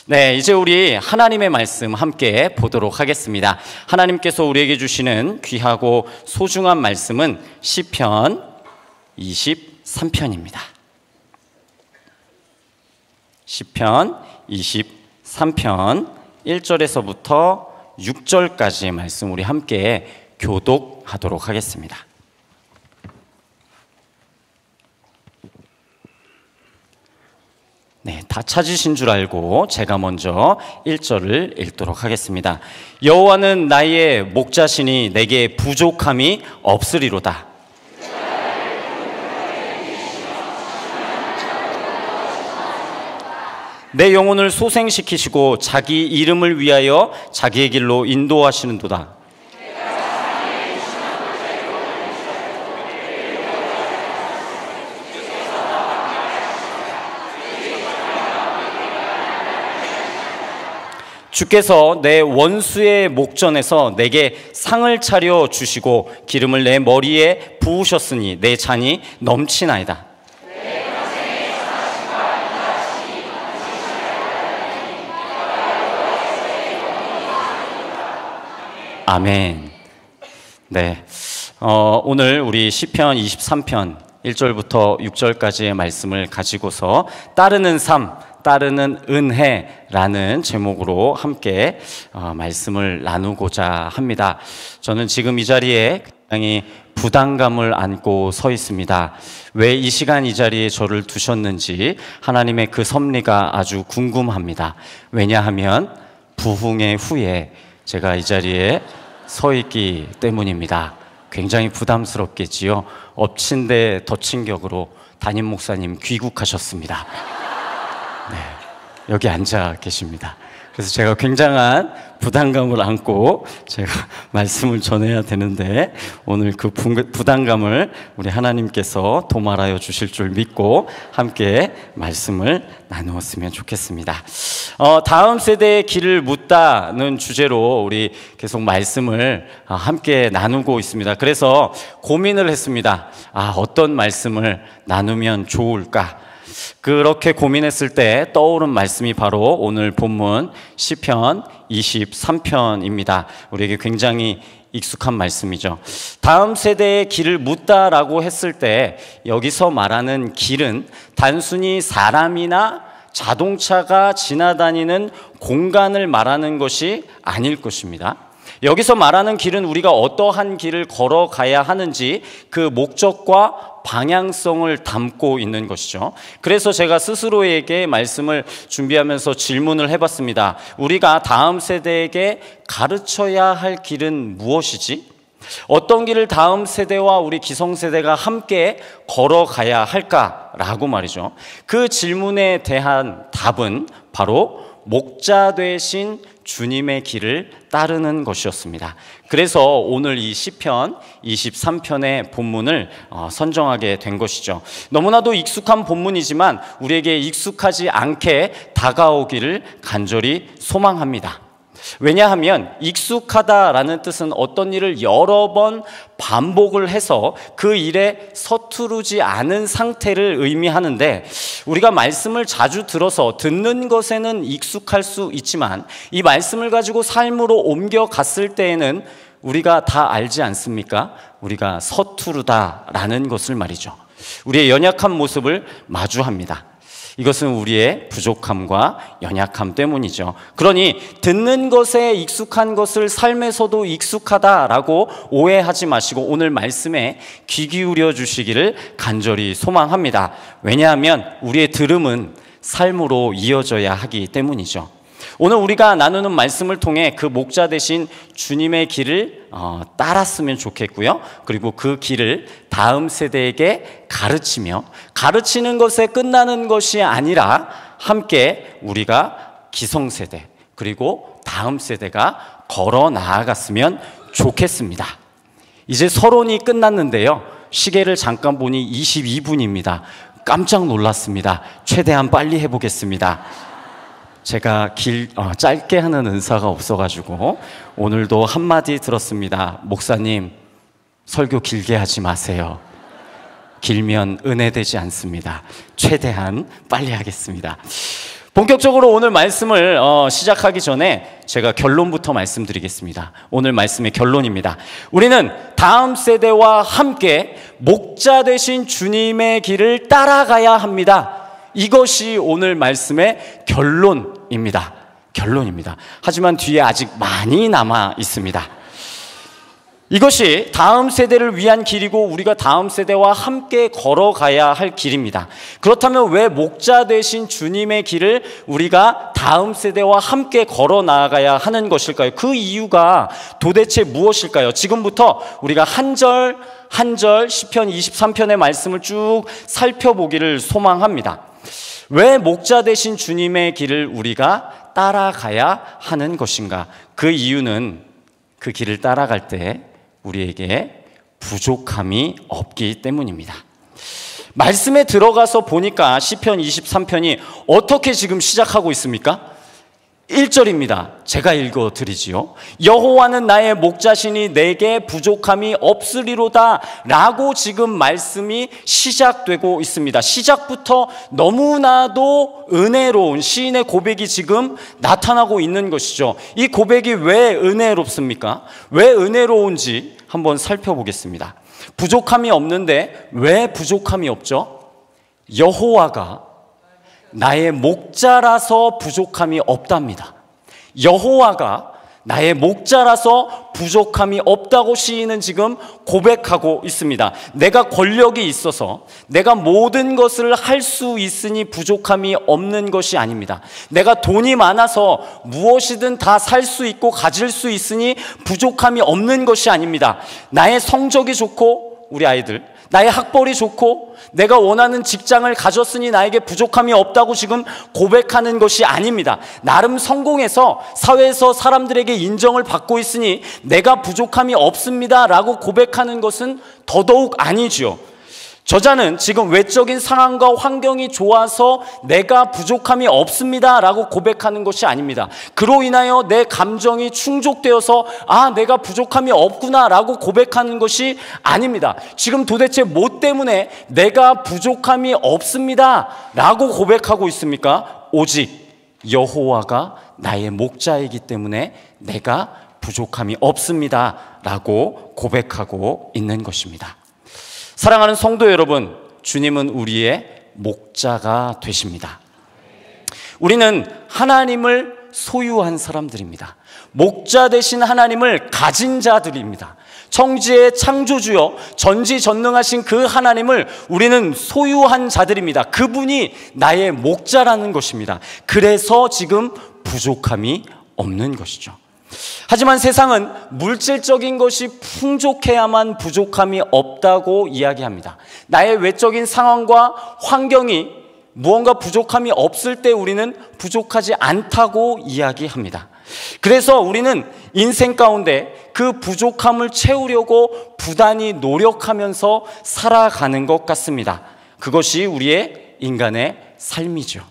네, 이제 우리 하나님의 말씀 함께 보도록 하겠습니다. 하나님께서 우리에게 주시는 귀하고 소중한 말씀은 시편 23편입니다. 시편 23편 1절에서부터 6절까지의 말씀 우리 함께 교독하도록 하겠습니다. 네, 다 찾으신 줄 알고 제가 먼저 1절을 읽도록 하겠습니다. 여호와는 나의 목자시니 내게 부족함이 없으리로다. 내 영혼을 소생시키시고 자기 이름을 위하여 자기의 길로 인도하시는도다. 주께서 내 원수의 목전에서 내게 상을 차려 주시고 기름을 내 머리에 부으셨으니 내 잔이 넘치나이다. 아멘. 네, 오늘 우리 시편 23편 1절부터 6절까지의 말씀을 가지고서 따르는 삶, 따르는 은혜라는 제목으로 함께 말씀을 나누고자 합니다. 저는 지금 이 자리에 굉장히 부담감을 안고 서 있습니다. 왜 이 시간 이 자리에 저를 두셨는지 하나님의 그 섭리가 아주 궁금합니다. 왜냐하면 부흥의 후에 제가 이 자리에 서 있기 때문입니다. 굉장히 부담스럽겠지요. 엎친 데 덮친 격으로 담임 목사님 귀국하셨습니다. 네, 여기 앉아 계십니다. 그래서 제가 굉장한 부담감을 안고 제가 말씀을 전해야 되는데 오늘 그 부담감을 우리 하나님께서 도말하여 주실 줄 믿고 함께 말씀을 나누었으면 좋겠습니다. 다음 세대의 길을 묻다는 주제로 우리 계속 말씀을 함께 나누고 있습니다. 그래서 고민을 했습니다. 어떤 말씀을 나누면 좋을까? 그렇게 고민했을 때 떠오른 말씀이 바로 오늘 본문 시편 23편입니다. 우리에게 굉장히 익숙한 말씀이죠. 다음 세대의 길을 묻다라고 했을 때 여기서 말하는 길은 단순히 사람이나 자동차가 지나다니는 공간을 말하는 것이 아닐 것입니다. 여기서 말하는 길은 우리가 어떠한 길을 걸어가야 하는지 그 목적과 방향성을 담고 있는 것이죠. 그래서 제가 스스로에게 말씀을 준비하면서 질문을 해봤습니다. 우리가 다음 세대에게 가르쳐야 할 길은 무엇이지? 어떤 길을 다음 세대와 우리 기성세대가 함께 걸어가야 할까라고 말이죠. 그 질문에 대한 답은 바로 목자 되신 주님의 길을 따르는 것이었습니다. 그래서 오늘 이 시편 23편의 본문을 선정하게 된 것이죠. 너무나도 익숙한 본문이지만 우리에게 익숙하지 않게 다가오기를 간절히 소망합니다. 왜냐하면 익숙하다라는 뜻은 어떤 일을 여러 번 반복을 해서 그 일에 서투르지 않은 상태를 의미하는데 우리가 말씀을 자주 들어서 듣는 것에는 익숙할 수 있지만 이 말씀을 가지고 삶으로 옮겨갔을 때에는 우리가 다 알지 않습니까? 우리가 서투르다라는 것을 말이죠. 우리의 연약한 모습을 마주합니다. 이것은 우리의 부족함과 연약함 때문이죠. 그러니 듣는 것에 익숙한 것을 삶에서도 익숙하다라고 오해하지 마시고 오늘 말씀에 귀 기울여 주시기를 간절히 소망합니다. 왜냐하면 우리의 들음은 삶으로 이어져야 하기 때문이죠. 오늘 우리가 나누는 말씀을 통해 그 목자 되신 주님의 길을 따랐으면 좋겠고요. 그리고 그 길을 다음 세대에게 가르치며 가르치는 것에 끝나는 것이 아니라 함께 우리가 기성세대 그리고 다음 세대가 걸어 나아갔으면 좋겠습니다. 이제 서론이 끝났는데요. 시계를 잠깐 보니 22분입니다. 깜짝 놀랐습니다. 최대한 빨리 해보겠습니다. 제가 짧게 하는 은사가 없어가지고 오늘도 한마디 들었습니다. 목사님, 설교 길게 하지 마세요. 길면 은혜되지 않습니다. 최대한 빨리 하겠습니다. 본격적으로 오늘 말씀을 시작하기 전에 제가 결론부터 말씀드리겠습니다. 오늘 말씀의 결론입니다. 우리는 다음 세대와 함께 목자 되신 주님의 길을 따라가야 합니다. 이것이 오늘 말씀의 결론입니다. 하지만 뒤에 아직 많이 남아 있습니다. 이것이 다음 세대를 위한 길이고 우리가 다음 세대와 함께 걸어가야 할 길입니다. 그렇다면 왜 목자 되신 주님의 길을 우리가 다음 세대와 함께 걸어 나가야 하는 것일까요? 그 이유가 도대체 무엇일까요? 지금부터 우리가 한 절 한 절 시편 23편의 말씀을 쭉 살펴보기를 소망합니다. 왜 목자 되신 주님의 길을 우리가 따라가야 하는 것인가? 그 이유는 그 길을 따라갈 때 우리에게 부족함이 없기 때문입니다. 말씀에 들어가서 보니까 시편 23편이 어떻게 지금 시작하고 있습니까? 1절입니다. 제가 읽어드리지요. 여호와는 나의 목자시니 내게 부족함이 없으리로다 라고 지금 말씀이 시작되고 있습니다. 시작부터 너무나도 은혜로운 시인의 고백이 지금 나타나고 있는 것이죠. 이 고백이 왜 은혜롭습니까? 왜 은혜로운지 한번 살펴보겠습니다. 부족함이 없는데 왜 부족함이 없죠? 여호와가 나의 목자라서 부족함이 없답니다. 여호와가 나의 목자라서 부족함이 없다고 시인은 지금 고백하고 있습니다. 내가 권력이 있어서 내가 모든 것을 할 수 있으니 부족함이 없는 것이 아닙니다. 내가 돈이 많아서 무엇이든 다 살 수 있고 가질 수 있으니 부족함이 없는 것이 아닙니다. 나의 성적이 좋고 우리 아이들 나의 학벌이 좋고 내가 원하는 직장을 가졌으니 나에게 부족함이 없다고 지금 고백하는 것이 아닙니다. 나름 성공해서 사회에서 사람들에게 인정을 받고 있으니 내가 부족함이 없습니다 라고 고백하는 것은 더더욱 아니죠. 저자는 지금 외적인 상황과 환경이 좋아서 내가 부족함이 없습니다 라고 고백하는 것이 아닙니다. 그로 인하여 내 감정이 충족되어서 내가 부족함이 없구나 라고 고백하는 것이 아닙니다. 지금 도대체 뭐 때문에 내가 부족함이 없습니다 라고 고백하고 있습니까? 오직 여호와가 나의 목자이기 때문에 내가 부족함이 없습니다 라고 고백하고 있는 것입니다. 사랑하는 성도 여러분, 주님은 우리의 목자가 되십니다. 우리는 하나님을 소유한 사람들입니다. 목자 되신 하나님을 가진 자들입니다. 천지의 창조주여 전지전능하신 그 하나님을 우리는 소유한 자들입니다. 그분이 나의 목자라는 것입니다. 그래서 지금 부족함이 없는 것이죠. 하지만 세상은 물질적인 것이 풍족해야만 부족함이 없다고 이야기합니다. 나의 외적인 상황과 환경이 무언가 부족함이 없을 때 우리는 부족하지 않다고 이야기합니다. 그래서 우리는 인생 가운데 그 부족함을 채우려고 부단히 노력하면서 살아가는 것 같습니다. 그것이 우리의 인간의 삶이죠.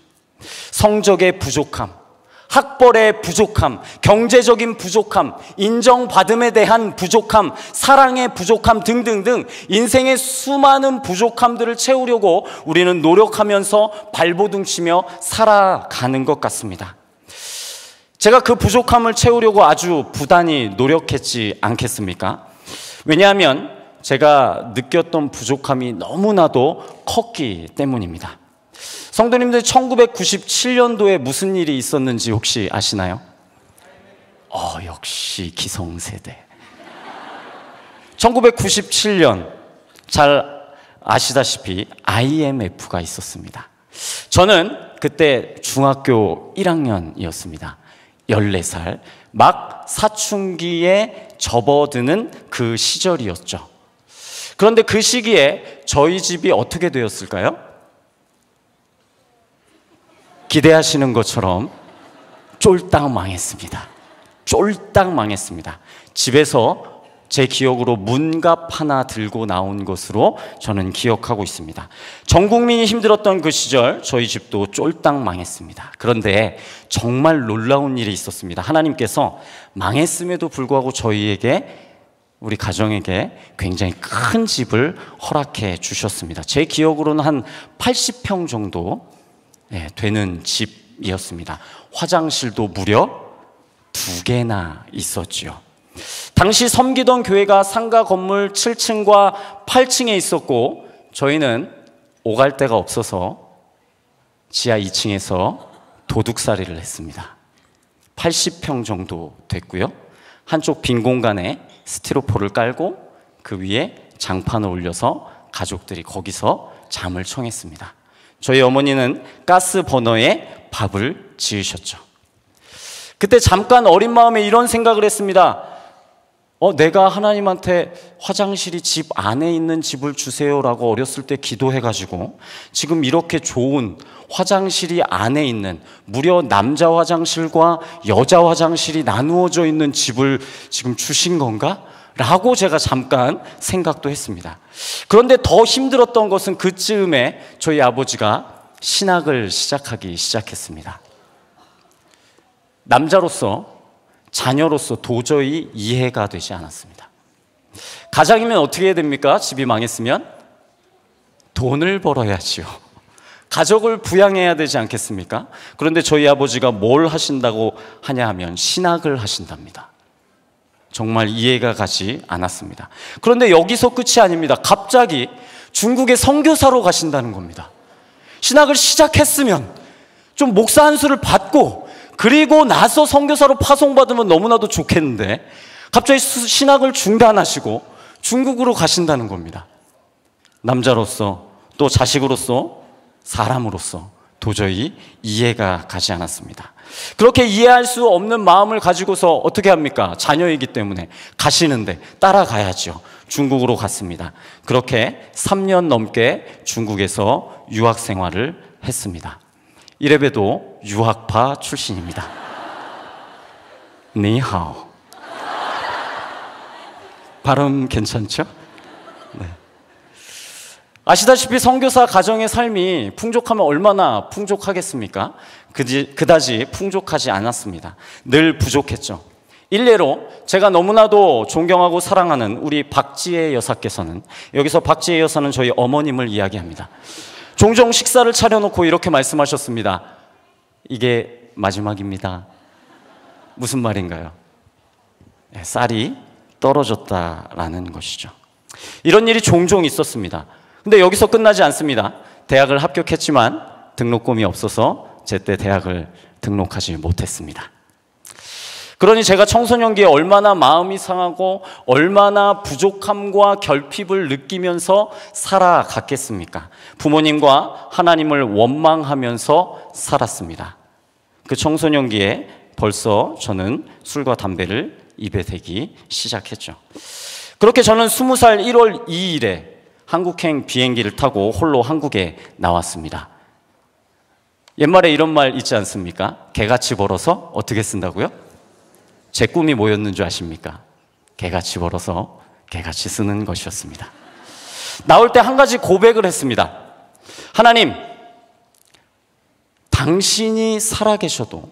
성적의 부족함, 학벌의 부족함, 경제적인 부족함, 인정받음에 대한 부족함, 사랑의 부족함 등등등 인생의 수많은 부족함들을 채우려고 우리는 노력하면서 발버둥치며 살아가는 것 같습니다. 제가 그 부족함을 채우려고 아주 부단히 노력했지 않겠습니까? 왜냐하면 제가 느꼈던 부족함이 너무나도 컸기 때문입니다. 성도님들, 1997년도에 무슨 일이 있었는지 혹시 아시나요? 역시 기성세대. 1997년 잘 아시다시피 IMF가 있었습니다. 저는 그때 중학교 1학년이었습니다. 14살 막 사춘기에 접어드는 그 시절이었죠. 그런데 그 시기에 저희 집이 어떻게 되었을까요? 기대하시는 것처럼 쫄딱 망했습니다. 쫄딱 망했습니다. 집에서 제 기억으로 문갑 하나 들고 나온 것으로 저는 기억하고 있습니다. 전 국민이 힘들었던 그 시절 저희 집도 쫄딱 망했습니다. 그런데 정말 놀라운 일이 있었습니다. 하나님께서 망했음에도 불구하고 저희에게, 우리 가정에게 굉장히 큰 집을 허락해 주셨습니다. 제 기억으로는 한 80평 정도 되는 집 집이었습니다. 화장실도 무려 2개나 있었지요. 당시 섬기던 교회가 상가 건물 7층과 8층에 있었고 저희는 오갈 데가 없어서 지하 2층에서 도둑살이를 했습니다. 80평 정도 됐고요. 한쪽 빈 공간에 스티로포를 깔고 그 위에 장판을 올려서 가족들이 거기서 잠을 청했습니다. 저희 어머니는 가스 버너에 밥을 지으셨죠. 그때 잠깐 어린 마음에 이런 생각을 했습니다. 내가 하나님한테 화장실이 집 안에 있는 집을 주세요라고 어렸을 때 기도해가지고 지금 이렇게 좋은 화장실이 안에 있는 무려 남자 화장실과 여자 화장실이 나누어져 있는 집을 지금 주신 건가? 라고 제가 잠깐 생각도 했습니다. 그런데 더 힘들었던 것은 그쯤에 저희 아버지가 신학을 시작하기 시작했습니다. 남자로서 자녀로서 도저히 이해가 되지 않았습니다. 가장이면 어떻게 해야 됩니까? 집이 망했으면 돈을 벌어야지요. 가족을 부양해야 되지 않겠습니까? 그런데 저희 아버지가 뭘 하신다고 하냐 하면 신학을 하신답니다. 정말 이해가 가지 않았습니다. 그런데 여기서 끝이 아닙니다. 갑자기 중국에 선교사로 가신다는 겁니다. 신학을 시작했으면 좀 목사 한 수를 받고 그리고 나서 선교사로 파송받으면 너무나도 좋겠는데 갑자기 신학을 중단하시고 중국으로 가신다는 겁니다. 남자로서 또 자식으로서 사람으로서 도저히 이해가 가지 않았습니다. 그렇게 이해할 수 없는 마음을 가지고서 어떻게 합니까? 자녀이기 때문에 가시는데 따라가야죠. 중국으로 갔습니다. 그렇게 3년 넘게 중국에서 유학 생활을 했습니다. 이래봬도 유학파 출신입니다. 니하오. 발음 괜찮죠? 네. 아시다시피 선교사 가정의 삶이 풍족하면 얼마나 풍족하겠습니까? 그다지 풍족하지 않았습니다. 늘 부족했죠. 일례로 제가 너무나도 존경하고 사랑하는 우리 박지혜 여사께서는, 여기서 박지혜 여사는 저희 어머님을 이야기합니다. 종종 식사를 차려놓고 이렇게 말씀하셨습니다. 이게 마지막입니다. 무슨 말인가요? 쌀이 떨어졌다라는 것이죠. 이런 일이 종종 있었습니다. 근데 여기서 끝나지 않습니다. 대학을 합격했지만 등록금이 없어서 제때 대학을 등록하지 못했습니다. 그러니 제가 청소년기에 얼마나 마음이 상하고 얼마나 부족함과 결핍을 느끼면서 살아갔겠습니까? 부모님과 하나님을 원망하면서 살았습니다. 그 청소년기에 벌써 저는 술과 담배를 입에 대기 시작했죠. 그렇게 저는 20살 1월 2일에 한국행 비행기를 타고 홀로 한국에 나왔습니다. 옛말에 이런 말 있지 않습니까? 개같이 벌어서 어떻게 쓴다고요? 제 꿈이 뭐였는 줄 아십니까? 개같이 벌어서 개같이 쓰는 것이었습니다. 나올 때 한 가지 고백을 했습니다. 하나님, 당신이 살아계셔도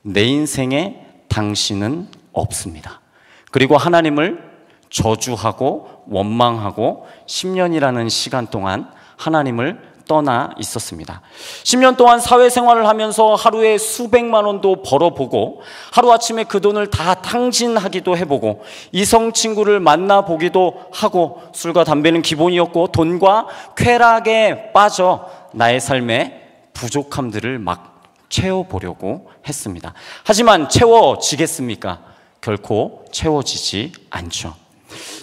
내 인생에 당신은 없습니다. 그리고 하나님을 저주하고 원망하고 10년이라는 시간 동안 하나님을 떠나 있었습니다. 10년 동안 사회생활을 하면서 하루에 수백만 원도 벌어보고 하루아침에 그 돈을 다 탕진하기도 해보고 이성 친구를 만나보기도 하고 술과 담배는 기본이었고 돈과 쾌락에 빠져 나의 삶의 부족함들을 막 채워보려고 했습니다. 하지만 채워지겠습니까? 결코 채워지지 않죠.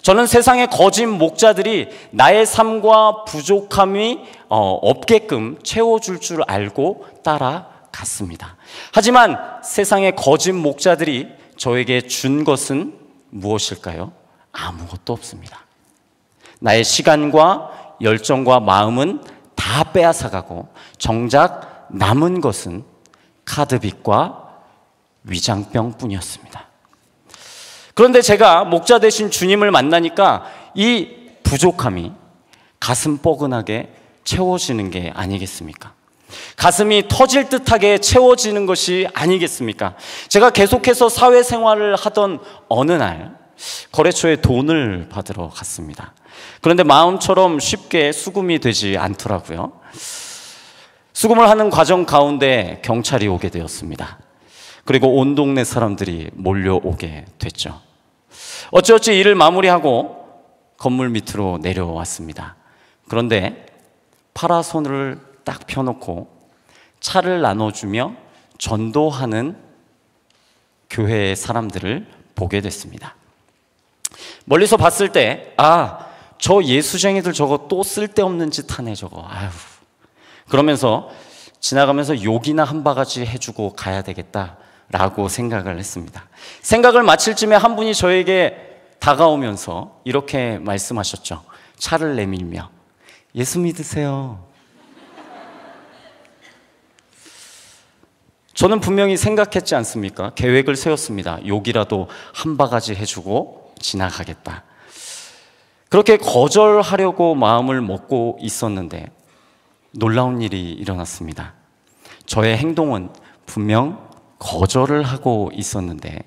저는 세상의 거짓 목자들이 나의 삶과 부족함이 없게끔 채워줄 줄 알고 따라갔습니다. 하지만 세상의 거짓 목자들이 저에게 준 것은 무엇일까요? 아무것도 없습니다. 나의 시간과 열정과 마음은 다 빼앗아가고 정작 남은 것은 카드빚과 위장병뿐이었습니다. 그런데 제가 목자 되신 주님을 만나니까 이 부족함이 가슴 뻐근하게 채워지는 게 아니겠습니까? 가슴이 터질 듯하게 채워지는 것이 아니겠습니까? 제가 계속해서 사회생활을 하던 어느 날 거래처에 돈을 받으러 갔습니다. 그런데 마음처럼 쉽게 수금이 되지 않더라고요. 수금을 하는 과정 가운데 경찰이 오게 되었습니다. 그리고 온 동네 사람들이 몰려오게 됐죠. 어찌어찌 일을 마무리하고 건물 밑으로 내려왔습니다. 그런데 파라솔을 딱 펴놓고 차를 나눠주며 전도하는 교회의 사람들을 보게 됐습니다. 멀리서 봤을 때, 아, 저 예수쟁이들 저거 또 쓸데없는 짓 하네 저거. 아유. 그러면서 지나가면서 욕이나 한 바가지 해주고 가야 되겠다라고 생각을 했습니다. 생각을 마칠 쯤에 한 분이 저에게 다가오면서 이렇게 말씀하셨죠. 차를 내밀며, 예수 믿으세요. 저는 분명히 생각했지 않습니까? 계획을 세웠습니다. 욕이라도 한 바가지 해주고 지나가겠다. 그렇게 거절하려고 마음을 먹고 있었는데 놀라운 일이 일어났습니다. 저의 행동은 분명 거절을 하고 있었는데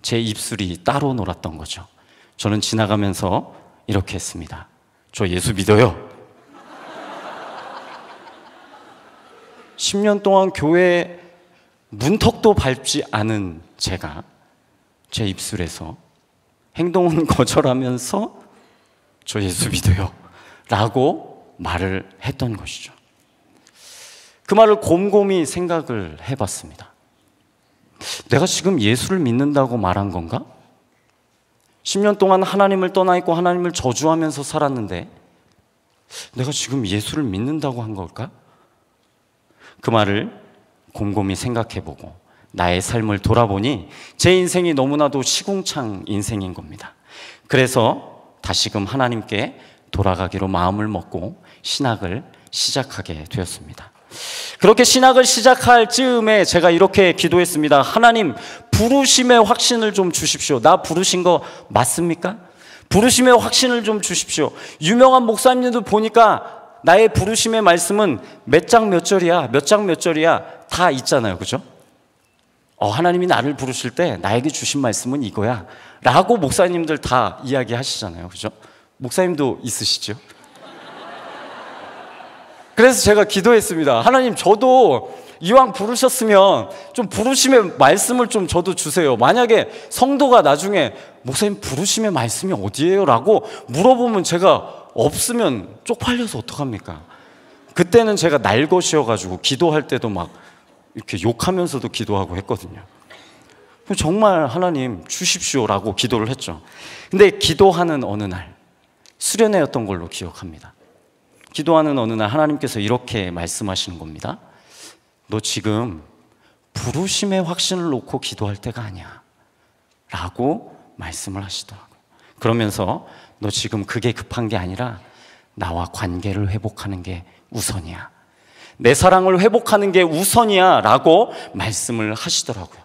제 입술이 따로 놀았던 거죠. 저는 지나가면서 이렇게 했습니다. 저 예수 믿어요. 10년 동안 교회 문턱도 밟지 않은 제가 제 입술에서 행동은 거절하면서 저 예수 믿어요 라고 말을 했던 것이죠. 그 말을 곰곰이 생각을 해봤습니다. 내가 지금 예수를 믿는다고 말한 건가? 10년 동안 하나님을 떠나 있고 하나님을 저주하면서 살았는데 내가 지금 예수를 믿는다고 한 걸까? 그 말을 곰곰이 생각해보고 나의 삶을 돌아보니 제 인생이 너무나도 시궁창 인생인 겁니다. 그래서 다시금 하나님께 돌아가기로 마음을 먹고 신학을 시작하게 되었습니다. 그렇게 신학을 시작할 즈음에 제가 이렇게 기도했습니다. 하나님, 부르심의 확신을 좀 주십시오. 나 부르신 거 맞습니까? 부르심의 확신을 좀 주십시오. 유명한 목사님들도 보니까 나의 부르심의 말씀은 몇 장 몇 절이야, 몇 장 몇 절이야 다 있잖아요. 그죠? 하나님이 나를 부르실 때 나에게 주신 말씀은 이거야 라고 목사님들 다 이야기하시잖아요. 그죠? 목사님도 있으시죠? 그래서 제가 기도했습니다. 하나님, 저도 이왕 부르셨으면 좀 부르심의 말씀을 좀 저도 주세요. 만약에 성도가 나중에 목사님 부르심의 말씀이 어디예요? 라고 물어보면 제가 없으면 쪽팔려서 어떡합니까? 그때는 제가 날것이어가지고 기도할 때도 막 이렇게 욕하면서도 기도하고 했거든요. 정말 하나님 주십시오라고 기도를 했죠. 근데 기도하는 어느 날 수련회였던 걸로 기억합니다. 기도하는 어느 날 하나님께서 이렇게 말씀하시는 겁니다. 너 지금 부르심의 확신을 놓고 기도할 때가 아니야 라고 말씀을 하시더라고요. 그러면서 너 지금 그게 급한 게 아니라 나와 관계를 회복하는 게 우선이야. 내 사랑을 회복하는 게 우선이야 라고 말씀을 하시더라고요.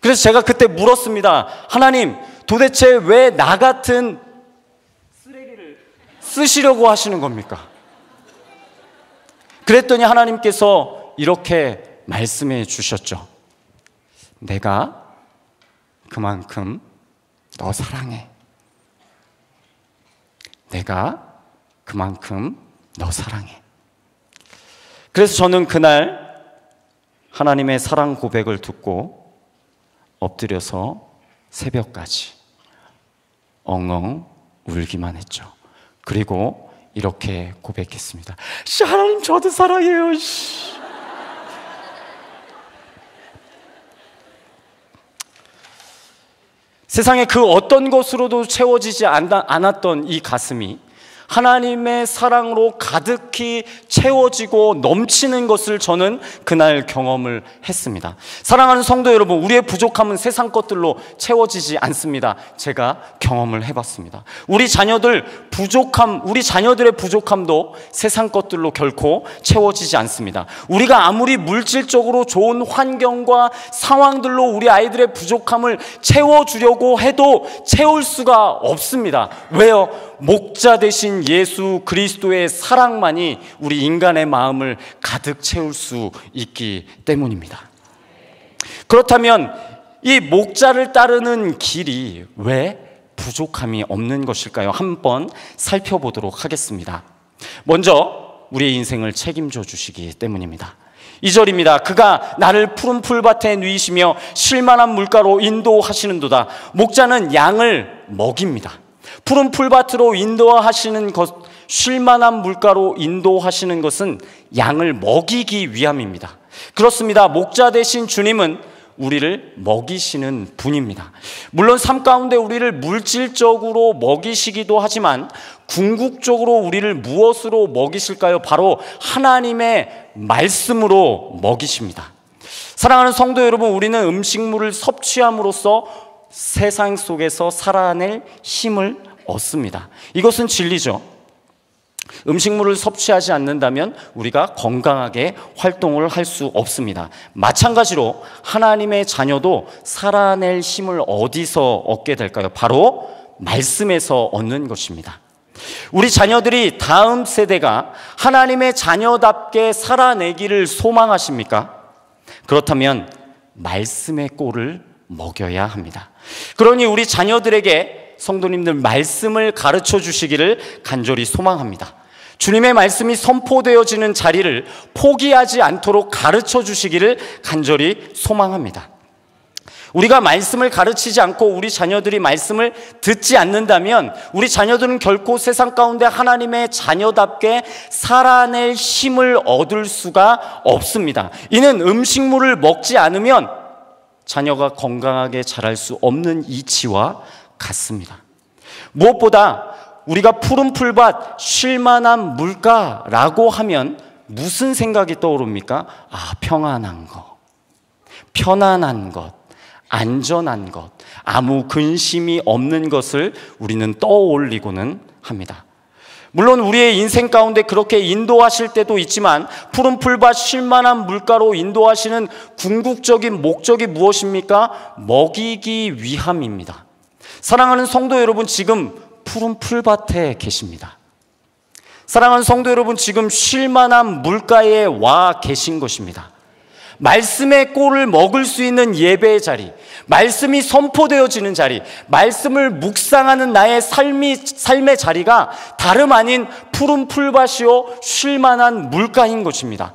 그래서 제가 그때 물었습니다. 하나님, 도대체 왜 나 같은 쓰레기를 쓰시려고 하시는 겁니까? 그랬더니 하나님께서 이렇게 말씀해 주셨죠. 내가 그만큼 너 사랑해. 내가 그만큼 너 사랑해. 그래서 저는 그날 하나님의 사랑 고백을 듣고 엎드려서 새벽까지 엉엉 울기만 했죠. 그리고 이렇게 고백했습니다. 하나님, 저도 사랑해요. 세상에 그 어떤 것으로도 채워지지 않았던 이 가슴이 하나님의 사랑으로 가득히 채워지고 넘치는 것을 저는 그날 경험을 했습니다. 사랑하는 성도 여러분, 우리의 부족함은 세상 것들로 채워지지 않습니다. 제가 경험을 해봤습니다. 우리 자녀들의 부족함도 세상 것들로 결코 채워지지 않습니다. 우리가 아무리 물질적으로 좋은 환경과 상황들로 우리 아이들의 부족함을 채워주려고 해도 채울 수가 없습니다. 왜요? 목자 되신 예수 그리스도의 사랑만이 우리 인간의 마음을 가득 채울 수 있기 때문입니다. 그렇다면 이 목자를 따르는 길이 왜 부족함이 없는 것일까요? 한번 살펴보도록 하겠습니다. 먼저 우리의 인생을 책임져 주시기 때문입니다. 2절입니다. 그가 나를 푸른 풀밭에 누이시며 쉴만한 물가로 인도하시는도다. 목자는 양을 먹입니다. 푸른 풀밭으로 인도하시는 것, 쉴만한 물가로 인도하시는 것은 양을 먹이기 위함입니다. 그렇습니다. 목자 되신 주님은 우리를 먹이시는 분입니다. 물론 삶 가운데 우리를 물질적으로 먹이시기도 하지만 궁극적으로 우리를 무엇으로 먹이실까요? 바로 하나님의 말씀으로 먹이십니다. 사랑하는 성도 여러분, 우리는 음식물을 섭취함으로써 세상 속에서 살아낼 힘을 얻습니다. 이것은 진리죠. 음식물을 섭취하지 않는다면 우리가 건강하게 활동을 할 수 없습니다. 마찬가지로 하나님의 자녀도 살아낼 힘을 어디서 얻게 될까요? 바로 말씀에서 얻는 것입니다. 우리 자녀들이 다음 세대가 하나님의 자녀답게 살아내기를 소망하십니까? 그렇다면 말씀의 꼴을 먹여야 합니다. 그러니 우리 자녀들에게 성도님들 말씀을 가르쳐 주시기를 간절히 소망합니다. 주님의 말씀이 선포되어지는 자리를 포기하지 않도록 가르쳐 주시기를 간절히 소망합니다. 우리가 말씀을 가르치지 않고 우리 자녀들이 말씀을 듣지 않는다면 우리 자녀들은 결코 세상 가운데 하나님의 자녀답게 살아낼 힘을 얻을 수가 없습니다. 이는 음식물을 먹지 않으면 자녀가 건강하게 자랄 수 없는 이치와 같습니다. 무엇보다 우리가 푸른 풀밭, 쉴만한 물가라고 하면 무슨 생각이 떠오릅니까? 평안한 것, 편안한 것, 안전한 것, 아무 근심이 없는 것을 우리는 떠올리고는 합니다. 물론 우리의 인생 가운데 그렇게 인도하실 때도 있지만 푸른 풀밭, 쉴만한 물가로 인도하시는 궁극적인 목적이 무엇입니까? 먹이기 위함입니다. 사랑하는 성도 여러분, 지금 푸른 풀밭에 계십니다. 사랑하는 성도 여러분, 지금 쉴만한 물가에 와 계신 것입니다. 말씀의 꼴을 먹을 수 있는 예배의 자리, 말씀이 선포되어지는 자리, 말씀을 묵상하는 나의 삶의 자리가 다름 아닌 푸른 풀밭이요 쉴만한 물가인 것입니다.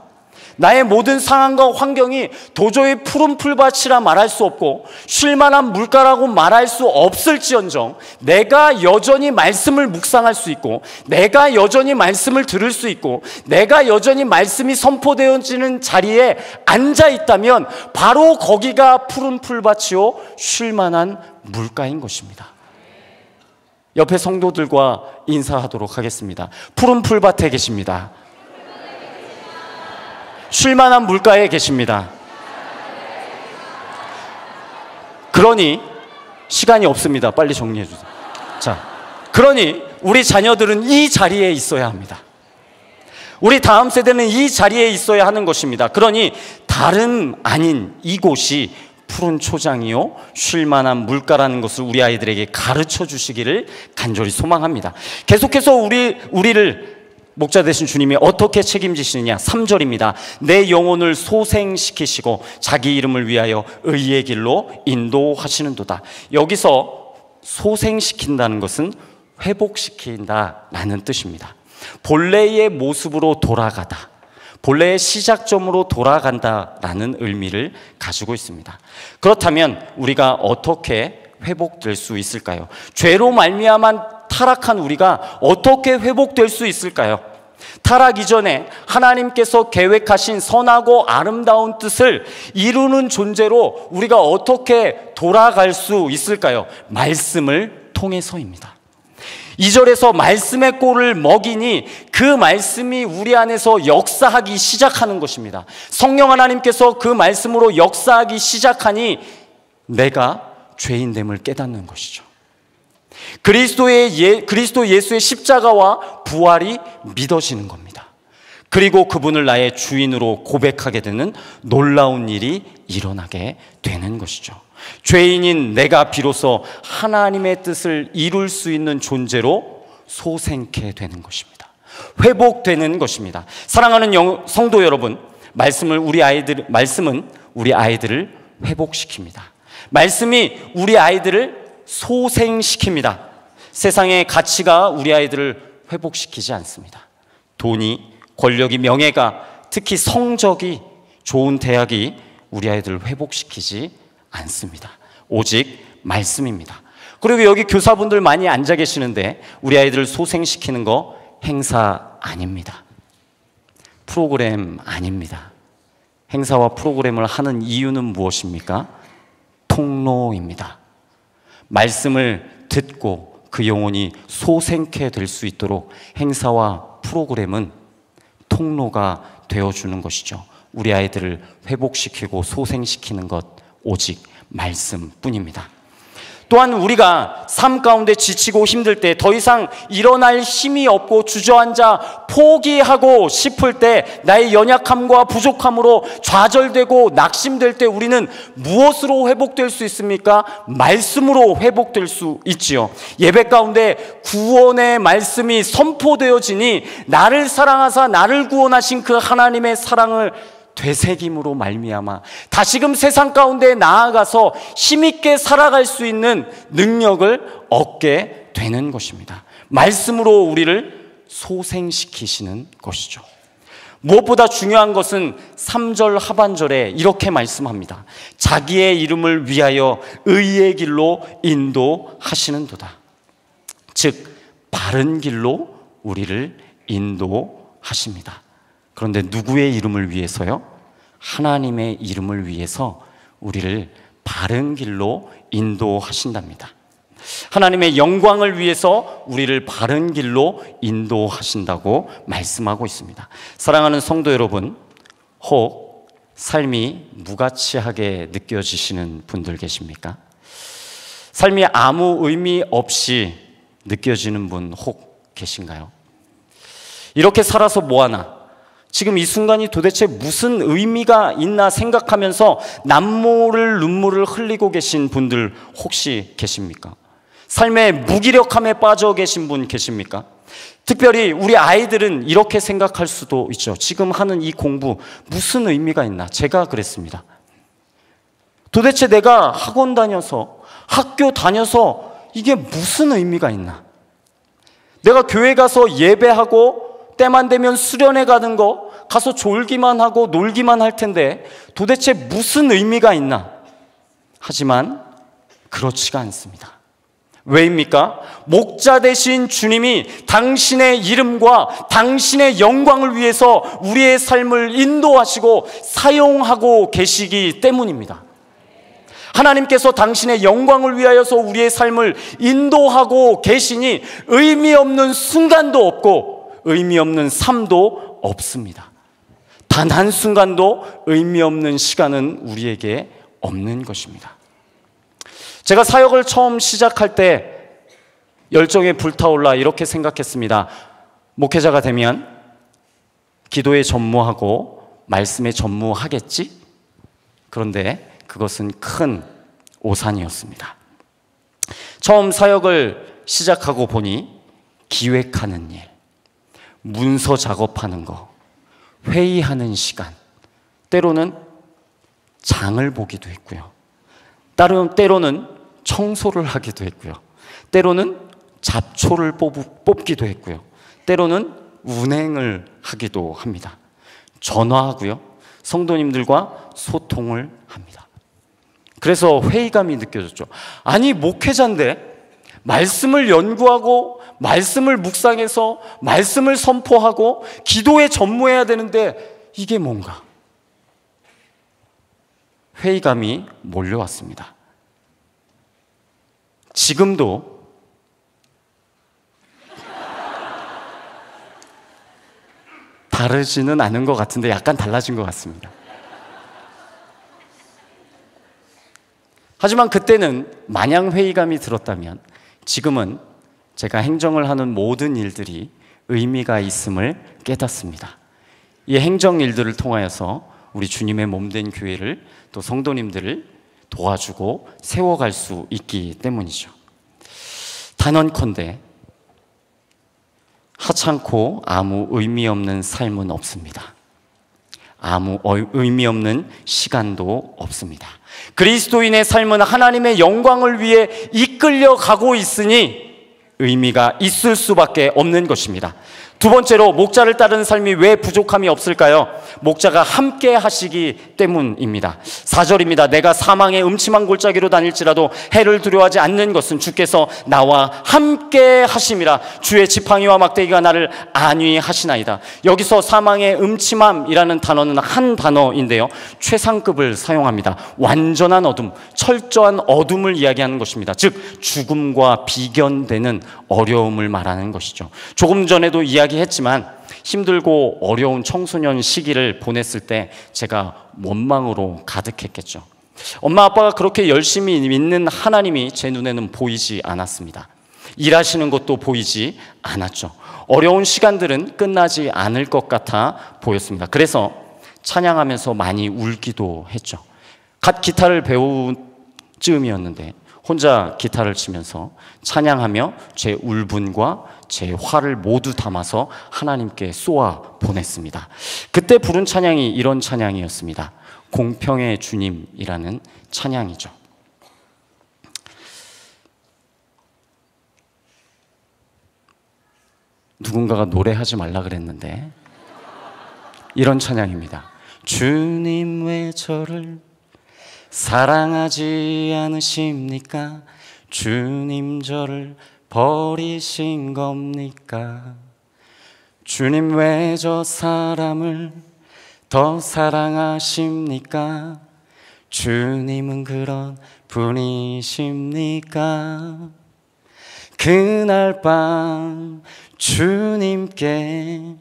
나의 모든 상황과 환경이 도저히 푸른 풀밭이라 말할 수 없고 쉴만한 물가라고 말할 수 없을지언정 내가 여전히 말씀을 묵상할 수 있고 내가 여전히 말씀을 들을 수 있고 내가 여전히 말씀이 선포되어지는 자리에 앉아 있다면 바로 거기가 푸른 풀밭이요 쉴만한 물가인 것입니다. 옆에 성도들과 인사하도록 하겠습니다. 푸른 풀밭에 계십니다. 쉴만한 물가에 계십니다. 그러니 시간이 없습니다. 빨리 정리해 주세요. 자, 그러니 우리 자녀들은 이 자리에 있어야 합니다. 우리 다음 세대는 이 자리에 있어야 하는 것입니다. 그러니 다름 아닌 이곳이 푸른 초장이요 쉴만한 물가라는 것을 우리 아이들에게 가르쳐 주시기를 간절히 소망합니다. 계속해서 우리를 목자 되신 주님이 어떻게 책임지시느냐? 3절입니다. 내 영혼을 소생시키시고 자기 이름을 위하여 의의 길로 인도하시는도다. 여기서 소생시킨다는 것은 회복시킨다라는 뜻입니다. 본래의 모습으로 돌아가다, 본래의 시작점으로 돌아간다라는 의미를 가지고 있습니다. 그렇다면 우리가 어떻게 회복될 수 있을까요? 죄로 말미암아 타락한 우리가 어떻게 회복될 수 있을까요? 타락 이전에 하나님께서 계획하신 선하고 아름다운 뜻을 이루는 존재로 우리가 어떻게 돌아갈 수 있을까요? 말씀을 통해서입니다. 2절에서 말씀의 꼴을 먹이니 그 말씀이 우리 안에서 역사하기 시작하는 것입니다. 성령 하나님께서 그 말씀으로 역사하기 시작하니 내가 죄인됨을 깨닫는 것이죠. 그리스도 예수의 십자가와 부활이 믿어지는 겁니다. 그리고 그분을 나의 주인으로 고백하게 되는 놀라운 일이 일어나게 되는 것이죠. 죄인인 내가 비로소 하나님의 뜻을 이룰 수 있는 존재로 소생케 되는 것입니다. 회복되는 것입니다. 사랑하는 성도 여러분, 말씀은 우리 아이들을 회복시킵니다. 말씀이 우리 아이들을 소생시킵니다. 세상의 가치가 우리 아이들을 회복시키지 않습니다. 돈이, 권력이, 명예가, 특히 성적이 좋은 대학이 우리 아이들을 회복시키지 않습니다. 오직 말씀입니다. 그리고 여기 교사분들 많이 앉아 계시는데 우리 아이들을 소생시키는 거 행사 아닙니다. 프로그램 아닙니다. 행사와 프로그램을 하는 이유는 무엇입니까? 통로입니다. 말씀을 듣고 그 영혼이 소생케 될 수 있도록 행사와 프로그램은 통로가 되어주는 것이죠. 우리 아이들을 회복시키고 소생시키는 것 오직 말씀뿐입니다. 또한 우리가 삶 가운데 지치고 힘들 때, 더 이상 일어날 힘이 없고 주저앉아 포기하고 싶을 때, 나의 연약함과 부족함으로 좌절되고 낙심될 때 우리는 무엇으로 회복될 수 있습니까? 말씀으로 회복될 수 있지요. 예배 가운데 구원의 말씀이 선포되어지니 나를 사랑하사 나를 구원하신 그 하나님의 사랑을 되새김으로 말미암아 다시금 세상 가운데 나아가서 힘있게 살아갈 수 있는 능력을 얻게 되는 것입니다. 말씀으로 우리를 소생시키시는 것이죠. 무엇보다 중요한 것은 3절 하반절에 이렇게 말씀합니다. 자기의 이름을 위하여 의의 길로 인도하시는도다. 즉 바른 길로 우리를 인도하십니다. 그런데 누구의 이름을 위해서요? 하나님의 이름을 위해서 우리를 바른 길로 인도하신답니다. 하나님의 영광을 위해서 우리를 바른 길로 인도하신다고 말씀하고 있습니다. 사랑하는 성도 여러분, 혹 삶이 무가치하게 느껴지시는 분들 계십니까? 삶이 아무 의미 없이 느껴지는 분 혹 계신가요? 이렇게 살아서 뭐하나? 지금 이 순간이 도대체 무슨 의미가 있나 생각하면서 남모를 눈물을 흘리고 계신 분들 혹시 계십니까? 삶의 무기력함에 빠져 계신 분 계십니까? 특별히 우리 아이들은 이렇게 생각할 수도 있죠. 지금 하는 이 공부 무슨 의미가 있나? 제가 그랬습니다. 도대체 내가 학원 다녀서, 학교 다녀서 이게 무슨 의미가 있나? 내가 교회 가서 예배하고 때만 되면 수련회 가는 거, 가서 졸기만 하고 놀기만 할 텐데 도대체 무슨 의미가 있나? 하지만 그렇지가 않습니다. 왜입니까? 목자 되신 주님이 당신의 이름과 당신의 영광을 위해서 우리의 삶을 인도하시고 사용하고 계시기 때문입니다. 하나님께서 당신의 영광을 위하여서 우리의 삶을 인도하고 계시니 의미 없는 순간도 없고 의미 없는 삶도 없습니다. 단 한순간도 의미 없는 시간은 우리에게 없는 것입니다. 제가 사역을 처음 시작할 때 열정에 불타올라 이렇게 생각했습니다. 목회자가 되면 기도에 전무하고 말씀에 전무하겠지? 그런데 그것은 큰 오산이었습니다. 처음 사역을 시작하고 보니 기획하는 일, 문서 작업하는 거, 회의하는 시간, 때로는 장을 보기도 했고요. 때로는 청소를 하기도 했고요. 때로는 잡초를 뽑기도 했고요. 때로는 운행을 하기도 합니다. 전화하고요. 성도님들과 소통을 합니다. 그래서 회의감이 느껴졌죠. 아니, 목회자인데 말씀을 연구하고 말씀을 묵상해서 말씀을 선포하고 기도에 전무해야 되는데 이게 뭔가? 회의감이 몰려왔습니다. 지금도 다르지는 않은 것 같은데 약간 달라진 것 같습니다. 하지만 그때는 마냥 회의감이 들었다면 지금은 제가 행정을 하는 모든 일들이 의미가 있음을 깨닫습니다. 이 행정 일들을 통하여서 우리 주님의 몸된 교회를 또 성도님들을 도와주고 세워갈 수 있기 때문이죠. 단언컨대 하찮고 아무 의미 없는 삶은 없습니다. 아무 의미 없는 시간도 없습니다. 그리스도인의 삶은 하나님의 영광을 위해 이끌려 가고 있으니 의미가 있을 수밖에 없는 것입니다. 두 번째로 목자를 따르는 삶이 왜 부족함이 없을까요? 목자가 함께 하시기 때문입니다. 4절입니다. 내가 사망의 음침한 골짜기로 다닐지라도 해를 두려워하지 않는 것은 주께서 나와 함께 하심이라. 주의 지팡이와 막대기가 나를 안위하시나이다. 여기서 사망의 음침함이라는 단어는 한 단어인데요, 최상급을 사용합니다. 완전한 어둠, 철저한 어둠을 이야기하는 것입니다. 즉 죽음과 비견되는 어려움을 말하는 것이죠. 조금 전에도 이야기했지만 힘들고 어려운 청소년 시기를 보냈을 때 제가 원망으로 가득했겠죠. 엄마 아빠가 그렇게 열심히 믿는 하나님이 제 눈에는 보이지 않았습니다. 일하시는 것도 보이지 않았죠. 어려운 시간들은 끝나지 않을 것 같아 보였습니다. 그래서 찬양하면서 많이 울기도 했죠. 갓 기타를 배운 즈음이었는데 혼자 기타를 치면서 찬양하며 제 울분과 제 화를 모두 담아서 하나님께 쏘아 보냈습니다. 그때 부른 찬양이 이런 찬양이었습니다. 공평의 주님이라는 찬양이죠. 누군가가 노래하지 말라 그랬는데 이런 찬양입니다. 주님 왜 저를 사랑하지 않으십니까? 주님 저를 버리신 겁니까? 주님 왜 저 사람을 더 사랑하십니까? 주님은 그런 분이십니까? 그날 밤 주님께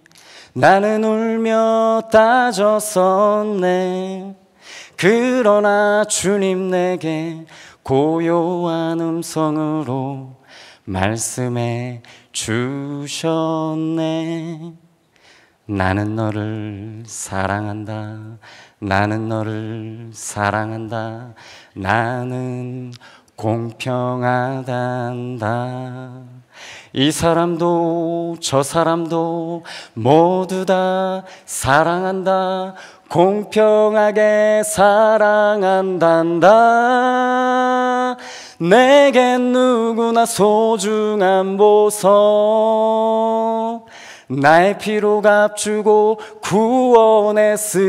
나는 울며 따졌었네. 그러나 주님 내게 고요한 음성으로 말씀해 주셨네. 나는 너를 사랑한다. 나는 너를 사랑한다. 나는 공평하단다. 이 사람도 저 사람도 모두 다 사랑한다. 공평하게 사랑한단다. 내겐 누구나 소중한 보석 나의 피로 값주고 구원했으니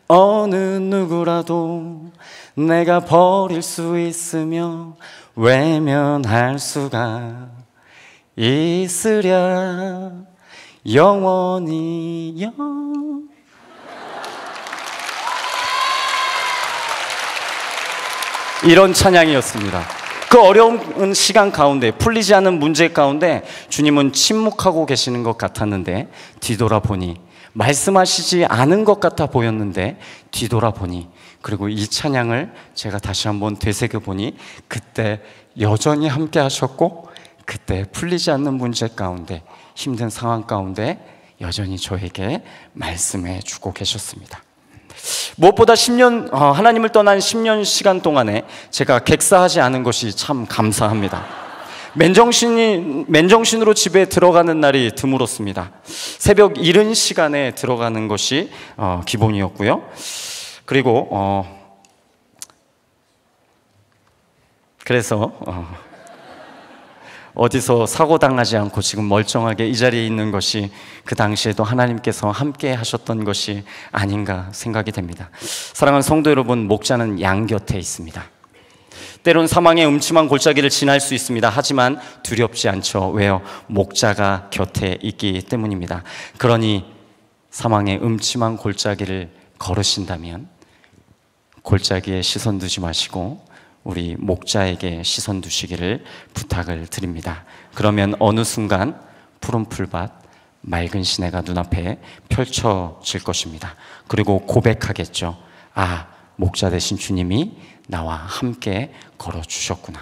어느 누구라도 내가 버릴 수 있으며 외면할 수가 있으랴. 영원히 이런 찬양이었습니다. 그 어려운 시간 가운데, 풀리지 않은 문제 가운데 주님은 침묵하고 계시는 것 같았는데 뒤돌아보니, 말씀하시지 않은 것 같아 보였는데 뒤돌아보니, 그리고 이 찬양을 제가 다시 한번 되새겨보니 그때 여전히 함께 하셨고, 그때 풀리지 않는 문제 가운데, 힘든 상황 가운데 여전히 저에게 말씀해 주고 계셨습니다. 무엇보다 하나님을 떠난 10년 시간 동안에 제가 객사하지 않은 것이 참 감사합니다. 맨정신으로 집에 들어가는 날이 드물었습니다. 새벽 이른 시간에 들어가는 것이 기본이었고요. 그리고 그래서 어디서 사고당하지 않고 지금 멀쩡하게 이 자리에 있는 것이 그 당시에도 하나님께서 함께 하셨던 것이 아닌가 생각이 됩니다. 사랑하는 성도 여러분, 목자는 양 곁에 있습니다. 때론 사망의 음침한 골짜기를 지날 수 있습니다. 하지만 두렵지 않죠. 왜요? 목자가 곁에 있기 때문입니다. 그러니 사망의 음침한 골짜기를 걸으신다면 골짜기에 시선 두지 마시고 우리 목자에게 시선 두시기를 부탁을 드립니다. 그러면 어느 순간 푸른 풀밭, 맑은 시내가 눈앞에 펼쳐질 것입니다. 그리고 고백하겠죠. 아, 목자 되신 주님이 나와 함께 걸어주셨구나.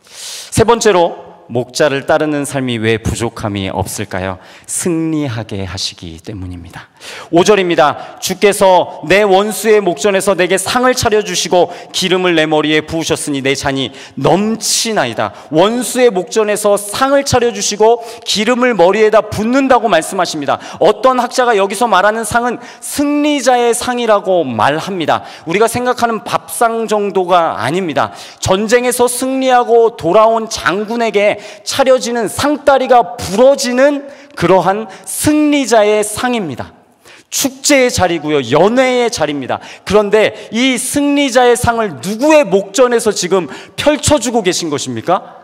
세 번째로, 목자를 따르는 삶이 왜 부족함이 없을까요? 승리하게 하시기 때문입니다. 5절입니다. 주께서 내 원수의 목전에서 내게 상을 차려주시고 기름을 내 머리에 부으셨으니 내 잔이 넘치나이다. 원수의 목전에서 상을 차려주시고 기름을 머리에다 붓는다고 말씀하십니다. 어떤 학자가 여기서 말하는 상은 승리자의 상이라고 말합니다. 우리가 생각하는 밥상 정도가 아닙니다. 전쟁에서 승리하고 돌아온 장군에게 차려지는 상다리가 부러지는 그러한 승리자의 상입니다. 축제의 자리고요, 연회의 자리입니다. 그런데 이 승리자의 상을 누구의 목전에서 지금 펼쳐주고 계신 것입니까?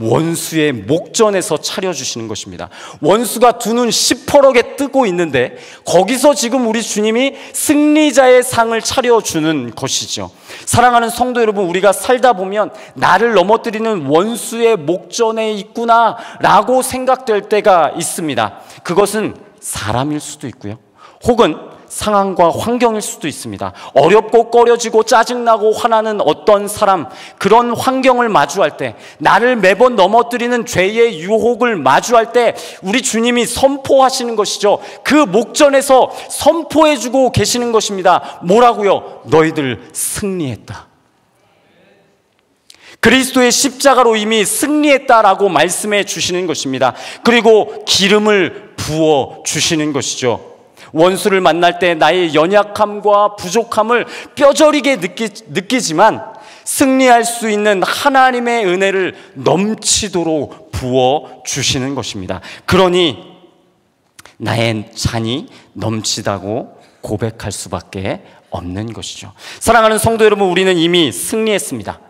원수의 목전에서 차려주시는 것입니다. 원수가 두 눈 시퍼렇게 뜨고 있는데 거기서 지금 우리 주님이 승리자의 상을 차려주는 것이죠. 사랑하는 성도 여러분, 우리가 살다 보면 나를 넘어뜨리는 원수의 목전에 있구나 라고 생각될 때가 있습니다. 그것은 사람일 수도 있고요, 혹은 상황과 환경일 수도 있습니다. 어렵고 꺼려지고 짜증나고 화나는 어떤 사람, 그런 환경을 마주할 때, 나를 매번 넘어뜨리는 죄의 유혹을 마주할 때 우리 주님이 선포하시는 것이죠. 그 목전에서 선포해주고 계시는 것입니다. 뭐라고요? 너희들 승리했다. 그리스도의 십자가로 이미 승리했다라고 말씀해 주시는 것입니다. 그리고 기름을 부어 주시는 것이죠. 원수를 만날 때 나의 연약함과 부족함을 뼈저리게 느끼지만 승리할 수 있는 하나님의 은혜를 넘치도록 부어 주시는 것입니다. 그러니 나의 잔이 넘치다고 고백할 수밖에 없는 것이죠. 사랑하는 성도 여러분, 우리는 이미 승리했습니다.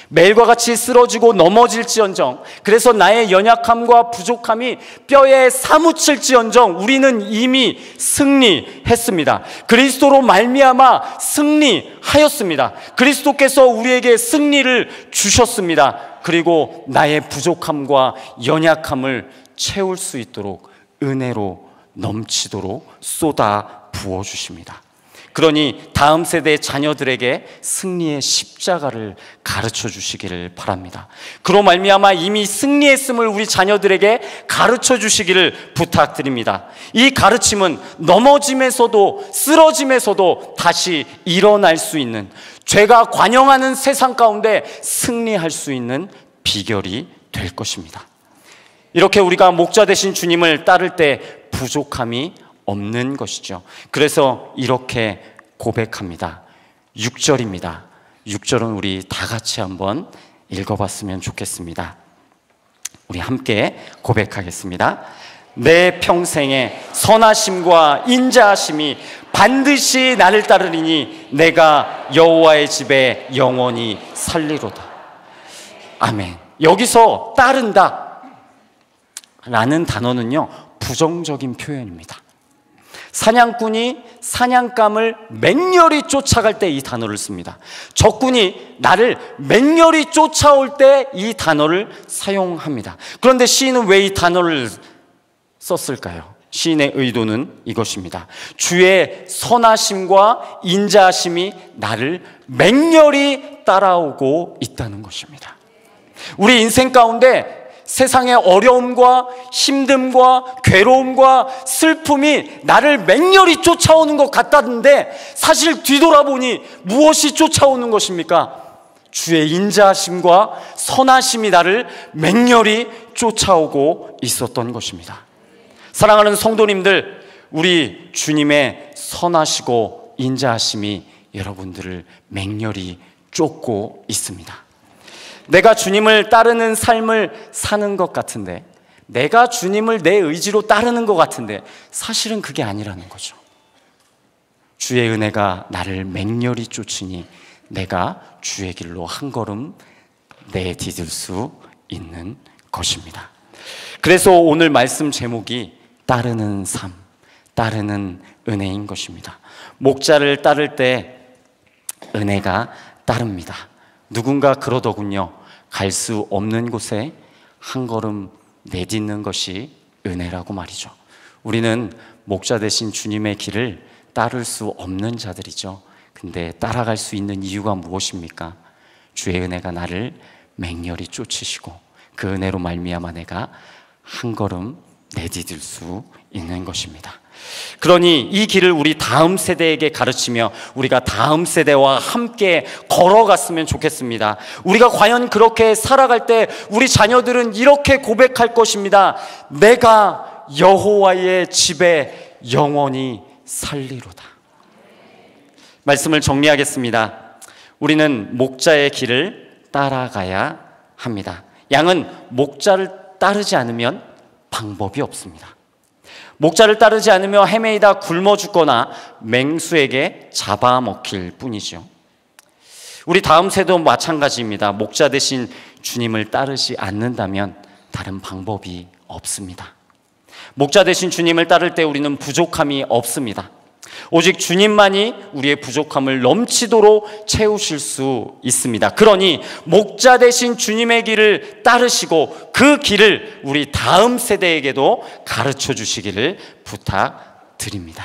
매일과 같이 쓰러지고 넘어질지언정, 그래서 나의 연약함과 부족함이 뼈에 사무칠지언정 우리는 이미 승리했습니다. 그리스도로 말미암아 승리하였습니다. 그리스도께서 우리에게 승리를 주셨습니다. 그리고 나의 부족함과 연약함을 채울 수 있도록 은혜로 넘치도록 쏟아 부어주십니다. 그러니 다음 세대 자녀들에게 승리의 십자가를 가르쳐 주시기를 바랍니다. 그로 말미암아 이미 승리했음을 우리 자녀들에게 가르쳐 주시기를 부탁드립니다. 이 가르침은 넘어짐에서도 쓰러짐에서도 다시 일어날 수 있는, 죄가 관영하는 세상 가운데 승리할 수 있는 비결이 될 것입니다. 이렇게 우리가 목자 되신 주님을 따를 때 부족함이 없는 것이죠. 그래서 이렇게 고백합니다. 6절입니다. 6절은 우리 다 같이 한번 읽어봤으면 좋겠습니다. 우리 함께 고백하겠습니다. 내 평생에 선하심과 인자하심이 반드시 나를 따르리니 내가 여호와의 집에 영원히 살리로다. 아멘. 여기서 따른다 라는 단어는요, 부정적인 표현입니다. 사냥꾼이 사냥감을 맹렬히 쫓아갈 때 이 단어를 씁니다. 적군이 나를 맹렬히 쫓아올 때 이 단어를 사용합니다. 그런데 시인은 왜 이 단어를 썼을까요? 시인의 의도는 이것입니다. 주의 선하심과 인자하심이 나를 맹렬히 따라오고 있다는 것입니다. 우리 인생 가운데 세상의 어려움과 힘듦과 괴로움과 슬픔이 나를 맹렬히 쫓아오는 것 같다는데 사실 뒤돌아보니 무엇이 쫓아오는 것입니까? 주의 인자하심과 선하심이 나를 맹렬히 쫓아오고 있었던 것입니다. 사랑하는 성도님들, 우리 주님의 선하시고 인자하심이 여러분들을 맹렬히 쫓고 있습니다. 내가 주님을 따르는 삶을 사는 것 같은데, 내가 주님을 내 의지로 따르는 것 같은데 사실은 그게 아니라는 거죠. 주의 은혜가 나를 맹렬히 쫓으니 내가 주의 길로 한 걸음 내디딜 수 있는 것입니다. 그래서 오늘 말씀 제목이 따르는 삶, 따르는 은혜인 것입니다. 목자를 따를 때 은혜가 따릅니다. 누군가 그러더군요. 갈 수 없는 곳에 한 걸음 내딛는 것이 은혜라고 말이죠. 우리는 목자 되신 주님의 길을 따를 수 없는 자들이죠. 근데 따라갈 수 있는 이유가 무엇입니까? 주의 은혜가 나를 맹렬히 쫓으시고 그 은혜로 말미암아 내가 한 걸음 내디딜 수 있는 것입니다. 그러니 이 길을 우리 다음 세대에게 가르치며 우리가 다음 세대와 함께 걸어갔으면 좋겠습니다. 우리가 과연 그렇게 살아갈 때 우리 자녀들은 이렇게 고백할 것입니다. 내가 여호와의 집에 영원히 살리로다. 말씀을 정리하겠습니다. 우리는 목자의 길을 따라가야 합니다. 양은 목자를 따르지 않으면 방법이 없습니다. 목자를 따르지 않으며 헤매이다 굶어 죽거나 맹수에게 잡아먹힐 뿐이죠. 우리 다음 세도 마찬가지입니다. 목자 대신 주님을 따르지 않는다면 다른 방법이 없습니다. 목자 대신 주님을 따를 때 우리는 부족함이 없습니다. 오직 주님만이 우리의 부족함을 넘치도록 채우실 수 있습니다. 그러니 목자 대신 주님의 길을 따르시고 그 길을 우리 다음 세대에게도 가르쳐 주시기를 부탁드립니다.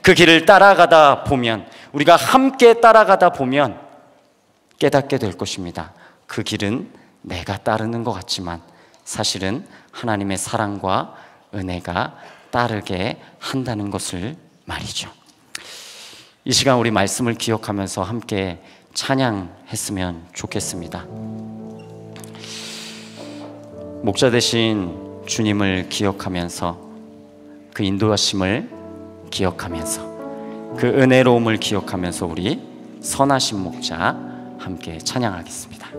그 길을 따라가다 보면, 우리가 함께 따라가다 보면 깨닫게 될 것입니다. 그 길은 내가 따르는 것 같지만 사실은 하나님의 사랑과 은혜가 따르게 한다는 것을 말이죠. 이 시간 우리 말씀을 기억하면서 함께 찬양했으면 좋겠습니다. 목자 대신 주님을 기억하면서 그 인도하심을 기억하면서 그 은혜로움을 기억하면서 우리 선하신 목자 함께 찬양하겠습니다.